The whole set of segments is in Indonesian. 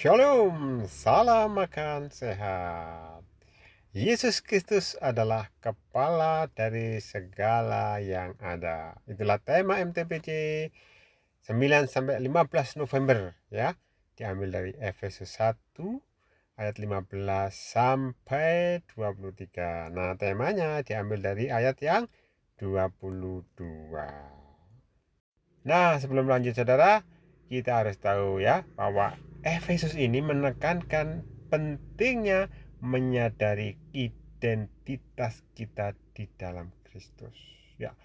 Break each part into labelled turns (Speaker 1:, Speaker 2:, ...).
Speaker 1: Shalom, salam makan sehat. Yesus Kristus adalah kepala dari segala yang ada. Itulah tema MTPC 9 sampai 15 November ya. Diambil dari Efesus 1 ayat 15 sampai 23. Nah, temanya diambil dari ayat yang 22. Nah, sebelum lanjut saudara, kita harus tahu ya bahwa Efesus ini menekankan pentingnya menyadari identitas kita di dalam Kristus. Ya,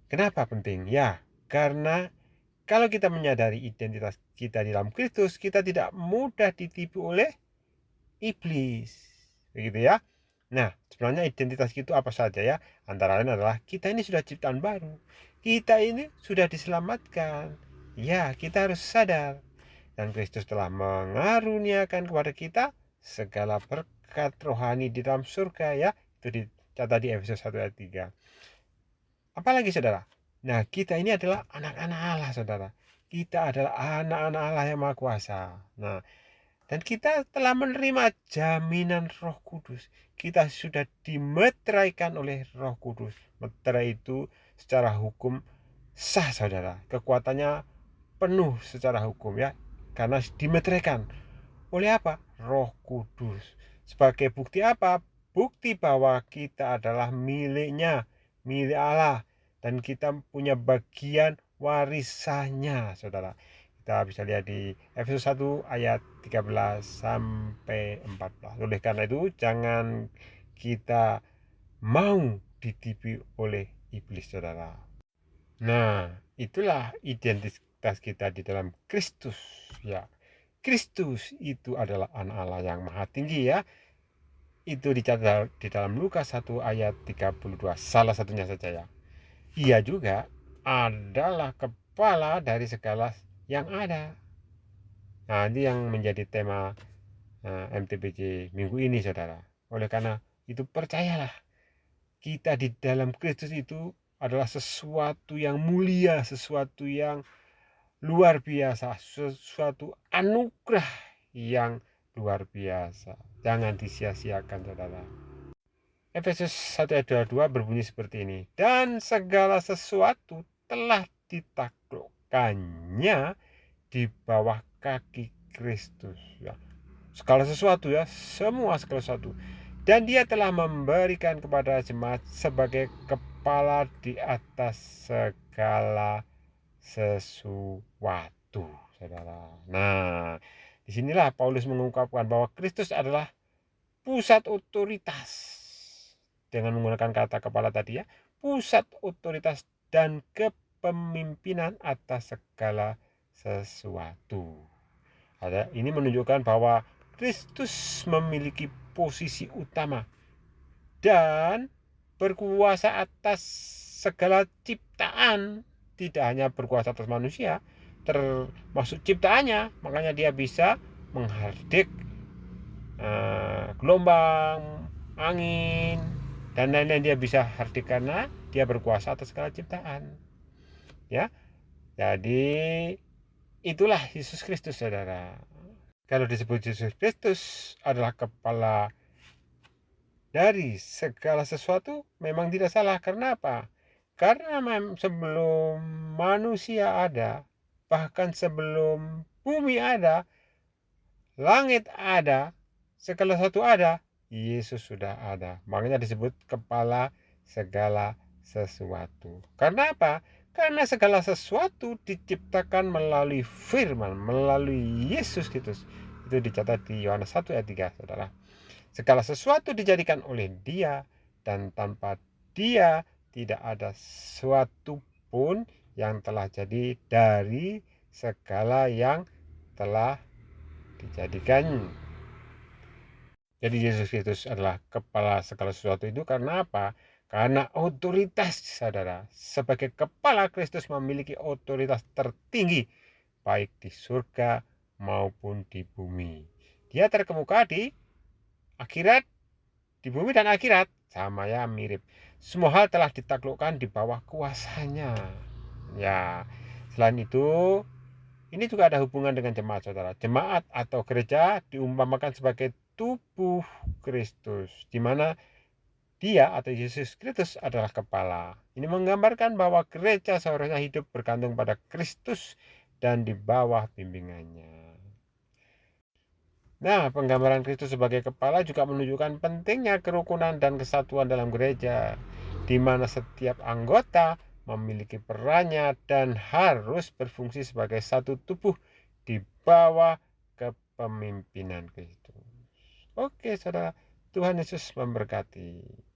Speaker 1: kenapa penting? Ya, karena kalau kita menyadari identitas kita di dalam Kristus, kita tidak mudah ditipu oleh iblis. Begitu ya. Nah, sebenarnya identitas itu apa saja ya? Antara lain adalah kita ini sudah ciptaan baru. Kita ini sudah diselamatkan. Ya, kita harus sadar. Dan Kristus telah mengaruniakan kepada kita segala berkat rohani di dalam surga ya. Itu dicatat di Efesus 1 ayat 3. Apalagi saudara? Nah, kita ini adalah anak-anak Allah saudara. Kita adalah anak-anak Allah yang Maha Kuasa. Nah, dan kita telah menerima jaminan Roh Kudus. Kita sudah dimeteraikan oleh Roh Kudus. Meterai itu secara hukum sah saudara. Kekuatannya penuh secara hukum ya. Karena dimeteraikan. Oleh apa? Roh Kudus. Sebagai bukti apa? Bukti bahwa kita adalah miliknya. Milik Allah. Dan kita punya bagian warisannya saudara. Kita bisa lihat di Efesus 1 ayat 13 sampai 14. Oleh karena itu jangan kita mau ditipu oleh iblis saudara. Nah, itulah identitas kita di dalam Kristus ya. Kristus itu adalah anak Allah yang maha tinggi ya. Itu dicatat di dalam Lukas 1 ayat 32. Salah satunya saja ya. Ia juga adalah kepala dari segala yang ada. Nah, ini yang menjadi tema MTPJ minggu ini saudara. Oleh karena itu percayalah, kita di dalam Kristus itu adalah sesuatu yang mulia, sesuatu yang luar biasa, sesuatu anugerah yang luar biasa. Jangan disia-siakan saudara. Efesus 1 ayat 22 berbunyi seperti ini. Dan segala sesuatu telah ditaklukkannya di bawah kaki Kristus ya. Segala sesuatu ya, semua segala sesuatu. Dan dia telah memberikan kepada jemaat sebagai kepala di atas segala sesuatu saudara. Nah, disinilah Paulus mengungkapkan bahwa Kristus adalah pusat otoritas. Dengan menggunakan kata kepala tadi ya, pusat otoritas dan kepemimpinan atas segala sesuatu. Ini menunjukkan bahwa Kristus memiliki posisi utama dan berkuasa atas segala ciptaan. Tidak hanya berkuasa atas manusia, termasuk ciptaannya. Makanya dia bisa menghardik gelombang, angin, dan lain-lain. Dia bisa hardik karena dia berkuasa atas segala ciptaan. Ya, jadi itulah Yesus Kristus saudara. Kalau disebut Yesus Kristus adalah kepala dari segala sesuatu, memang tidak salah. Karena apa? Karena sebelum manusia ada, bahkan sebelum bumi ada, langit ada, segala sesuatu ada, Yesus sudah ada. Makanya disebut kepala segala sesuatu. Karena apa? Karena segala sesuatu diciptakan melalui firman, melalui Yesus Kristus. Itu dicatat di Yohanes 1 ayat 3 saudara. Segala sesuatu dijadikan oleh dia, dan tanpa dia tidak ada sesuatu pun yang telah jadi dari segala yang telah dijadikan. Jadi Yesus Kristus adalah kepala segala sesuatu itu karena apa? Karena otoritas saudara. Sebagai kepala, Kristus memiliki otoritas tertinggi baik di surga maupun di bumi. Dia terkemuka di akhirat, di bumi dan akhirat sama ya, mirip. Semua hal telah ditaklukkan di bawah kuasanya. Ya, selain itu Ini juga ada hubungan dengan jemaat, saudara. Jemaat atau gereja diumpamakan sebagai tubuh Kristus, di mana dia atau Yesus Kristus adalah kepala. Ini menggambarkan bahwa gereja seharusnya hidup bergantung pada Kristus dan di bawah bimbingannya. Nah, penggambaran Kristus sebagai kepala juga menunjukkan pentingnya kerukunan dan kesatuan dalam gereja, di mana setiap anggota memiliki perannya dan harus berfungsi sebagai satu tubuh di bawah kepemimpinan Kristus. Oke, saudara, Tuhan Yesus memberkati.